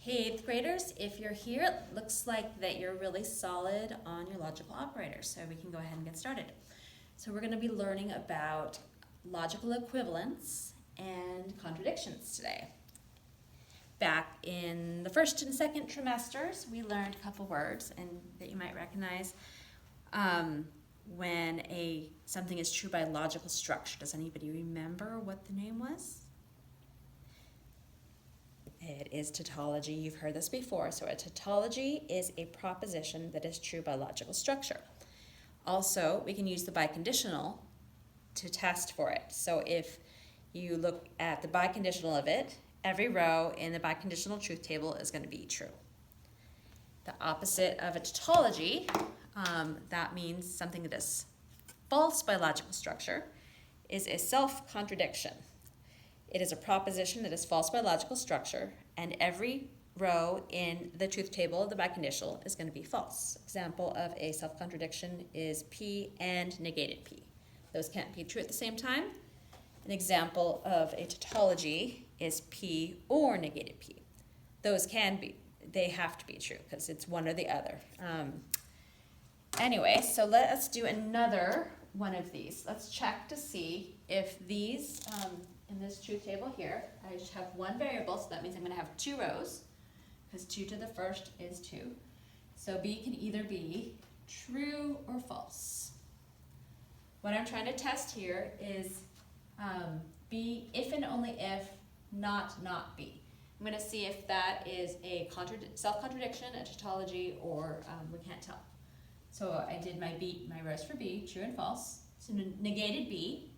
Hey, 8th graders, if you're here, it looks like that you're really solid on your logical operators, so we can go ahead and get started. So we're going to be learning about logical equivalence and contradictions today. Back in the first and second trimesters, we learned a couple words and that you might recognize when something is true by logical structure. Does anybody remember what the name was? It is tautology. You've heard this before. So a tautology is a proposition that is true by logical structure. Also, we can use the biconditional to test for it. So if you look at the biconditional of it, every row in the biconditional truth table is going to be true. The opposite of a tautology, that means something that is false by logical structure, is a self-contradiction. It is a proposition that is false by logical structure, and every row in the truth table of the biconditional is going to be false. Example of a self-contradiction is P and negated P. Those can't be true at the same time. An example of a tautology is P or negated P. Those can be, they have to be true because it's one or the other. Anyway, so let us do another one of these. Let's check to see if these, in this truth table here, I just have one variable, so that means I'm going to have two rows, because 2 to the first is 2. So B can either be true or false. What I'm trying to test here is B, if and only if, not B. I'm going to see if that is a self-contradiction, a tautology, or we can't tell. So I did my rows for B, true and false. So negated B,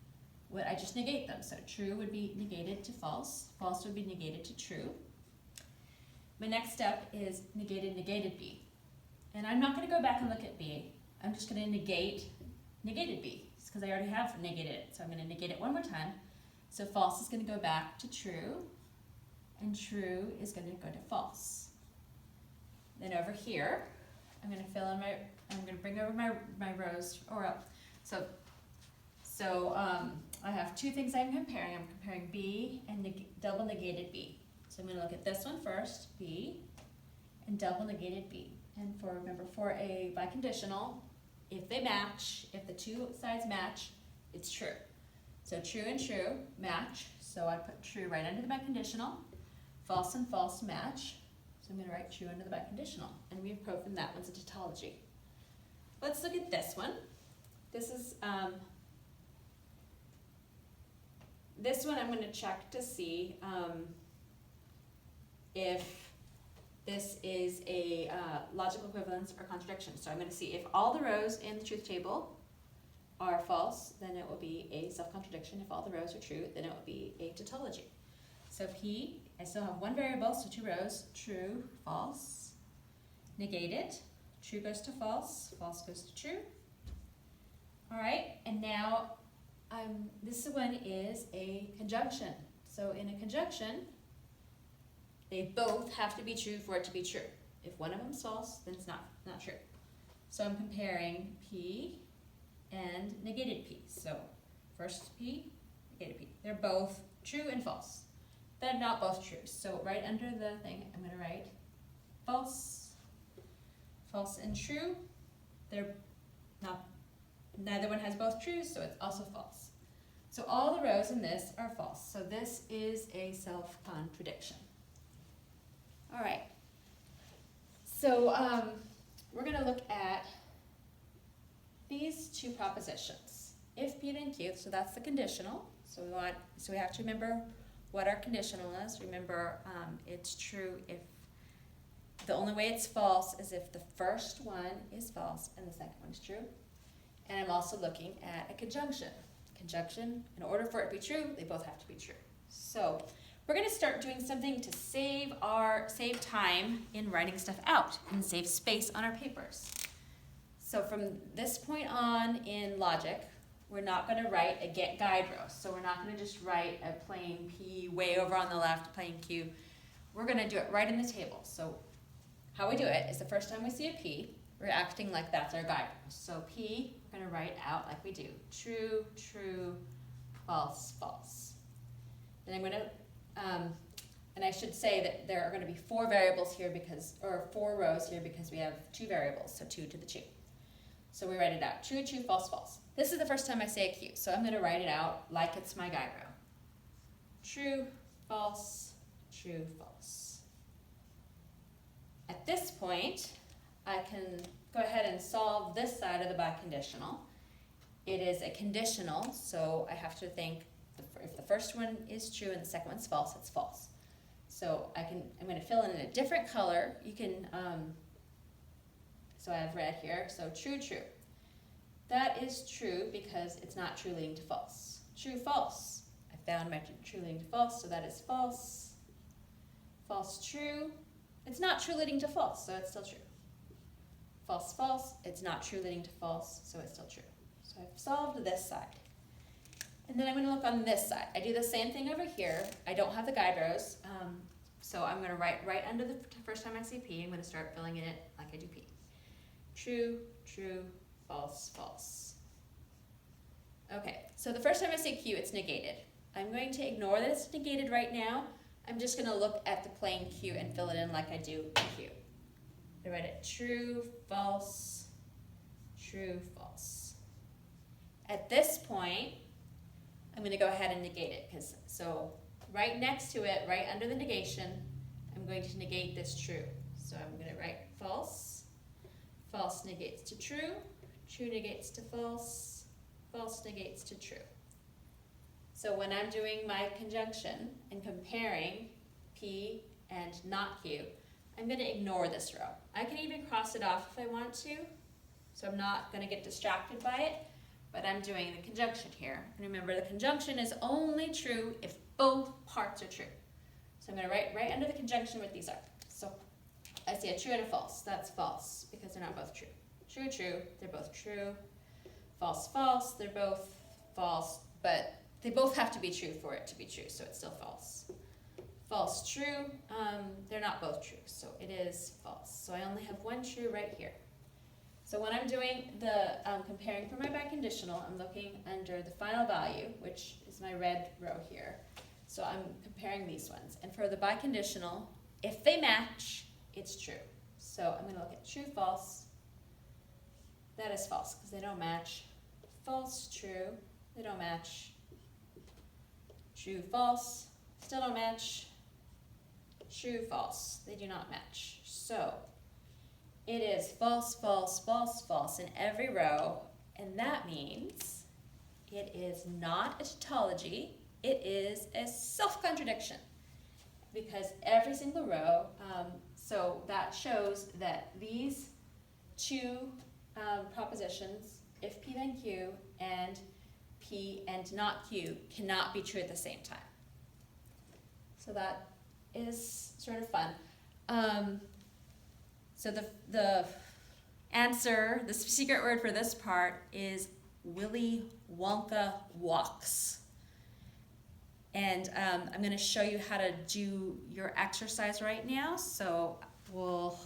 I just negate them. So true would be negated to false. False would be negated to true. My next step is negated B. And I'm not going to go back and look at B. I'm just going to negate negated B, because I already have negated it. So I'm going to negate it one more time. So false is going to go back to true, and true is going to go to false. Then over here, I'm going to bring over my rows or up. So I have two things I'm comparing. I'm comparing B and double negated B. So I'm going to look at this one first, B, and double negated B. And remember, for a biconditional, if they match, if the two sides match, it's true. So true and true match. So I put true right under the biconditional. False and false match. So I'm going to write true under the biconditional. And we've proven that one's a tautology. Let's look at this one. This one I'm going to check to see if this is a logical equivalence or contradiction. So I'm going to see if all the rows in the truth table are false, then it will be a self-contradiction. If all the rows are true, then it will be a tautology. So P, I still have one variable, so 2 rows, true, false, negated, true goes to false, false goes to true. All right, and now this one is a conjunction. So in a conjunction, they both have to be true for it to be true. If one of them is false, then it's not true. So I'm comparing P and negated P. So first P, negated P. They're both true and false. They're not both true. So right under the thing, I'm going to write false, false and true. They're not. Neither one has both true, so it's also false. So all the rows in this are false. So this is a self-contradiction. All right. So we're going to look at these two propositions. If P and Q, so that's the conditional. So we have to remember what our conditional is. Remember, it's true if the only way it's false is if the first one is false and the second one is true. And I'm also looking at a conjunction. Conjunction, in order for it to be true, they both have to be true. So we're going to start doing something to save time in writing stuff out and save space on our papers. So from this point on in logic, we're not going to write a get guide row. So we're not going to just write a plain P way over on the left, plain Q. We're going to do it right in the table. So how we do it is the first time we see a P, we're acting like that's our guide row. So P, we're going to write out like we do. True, true, false, false. Then I'm going to And I should say that there are going to be 4 variables here because, or 4 rows here because we have 2 variables, so 2 to the 2. So we write it out, true, true, false, false. This is the first time I say a Q, so I'm going to write it out like it's my guide row. True, false, true, false. At this point, I can go ahead and solve this side of the biconditional. It is a conditional, so I have to think if the first one is true and the second one's false, it's false. So I'm going to fill in a different color. You can, so I have red here, so true, true. That is true because it's not true leading to false. True, false. I found my true leading to false, so that is false. False, true. It's not true leading to false, so it's still true. False, false. It's not true leading to false, so it's still true. So I've solved this side. And then I'm going to look on this side. I do the same thing over here. I don't have the guide rows, so I'm going to write right under the first time I see P. I'm going to start filling in it like I do P. True, true, false, false. Okay, so the first time I say Q, it's negated. I'm going to ignore that it's negated right now. I'm just going to look at the plain Q and fill it in like I do Q. I write it true, false, false. At this point, I'm going to go ahead and negate it. So right next to it, right under the negation, I'm going to negate this true. So I'm going to write false. False negates to true. True negates to false. False negates to true. So when I'm doing my conjunction and comparing P and not Q, I'm going to ignore this row. I can even cross it off if I want to, so I'm not going to get distracted by it, but I'm doing the conjunction here. And remember, the conjunction is only true if both parts are true. So I'm going to write right under the conjunction what these are. So I see a true and a false. That's false because they're not both true. True, true, they're both true. False, false, they're both false, but they both have to be true for it to be true, so it's still false. False, true, they're not both true, so it is false. So I only have one true right here. So when I'm doing the comparing for my biconditional, I'm looking under the final value, which is my red row here. So I'm comparing these ones. And for the biconditional, if they match, it's true. So I'm going to look at true, false. That is false because they don't match. False, true, they don't match. True, false, still don't match. True, false, they do not match. So it is false, false, false, false in every row, and that means it is not a tautology, it is a self-contradiction. Because every single row, so that shows that these two propositions, if P then Q, and P and not Q, cannot be true at the same time. So that is sort of fun. So the answer, the secret word for this part is Willy Wonka walks. And I'm going to show you how to do your exercise right now. So we'll